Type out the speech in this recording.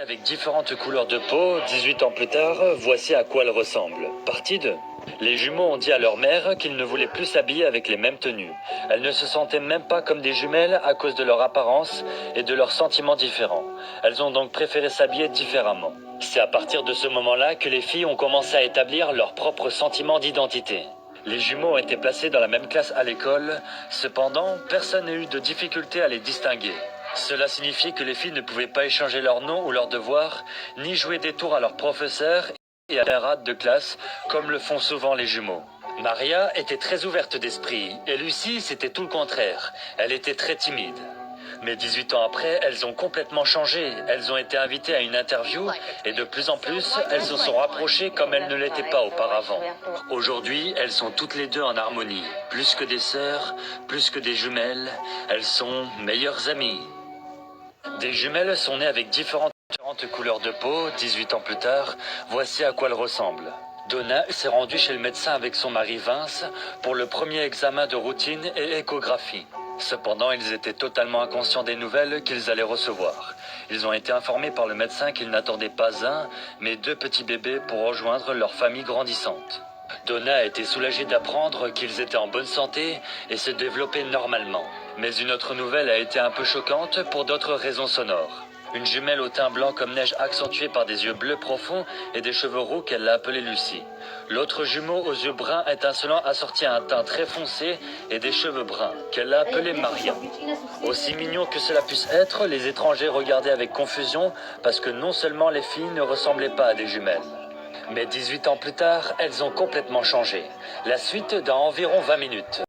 Avec différentes couleurs de peau, 18 ans plus tard, voici à quoi elles ressemblent. Partie 2. Les jumeaux ont dit à leur mère qu'ils ne voulaient plus s'habiller avec les mêmes tenues. Elles ne se sentaient même pas comme des jumelles à cause de leur apparence et de leurs sentiments différents. Elles ont donc préféré s'habiller différemment. C'est à partir de ce moment-là que les filles ont commencé à établir leur propre sentiment d'identité. Les jumeaux ont été placés dans la même classe à l'école, cependant, personne n'a eu de difficulté à les distinguer. Cela signifiait que les filles ne pouvaient pas échanger leur nom ou leurs devoirs, ni jouer des tours à leurs professeurs et à leurs camarades de classe, comme le font souvent les jumeaux. Maria était très ouverte d'esprit, et Lucie, c'était tout le contraire. Elle était très timide. Mais 18 ans après, elles ont complètement changé. Elles ont été invitées à une interview et de plus en plus, elles se sont rapprochées comme elles ne l'étaient pas auparavant. Aujourd'hui, elles sont toutes les deux en harmonie. Plus que des sœurs, plus que des jumelles, elles sont meilleures amies. Des jumelles sont nées avec différentes couleurs de peau. 18 ans plus tard, voici à quoi elles ressemblent. Donna s'est rendue chez le médecin avec son mari Vince pour le premier examen de routine et échographie. Cependant, ils étaient totalement inconscients des nouvelles qu'ils allaient recevoir. Ils ont été informés par le médecin qu'ils n'attendaient pas un, mais deux petits bébés pour rejoindre leur famille grandissante. Donna a été soulagée d'apprendre qu'ils étaient en bonne santé et se développaient normalement. Mais une autre nouvelle a été un peu choquante pour d'autres raisons sonores. Une jumelle au teint blanc comme neige accentuée par des yeux bleus profonds et des cheveux roux qu'elle a appelée Lucie. L'autre jumeau aux yeux bruns étincelants assorti à un teint très foncé et des cheveux bruns qu'elle a appelé Maria. Aussi mignon que cela puisse être, les étrangers regardaient avec confusion parce que non seulement les filles ne ressemblaient pas à des jumelles. Mais 18 ans plus tard, elles ont complètement changé. La suite dans environ 20 minutes.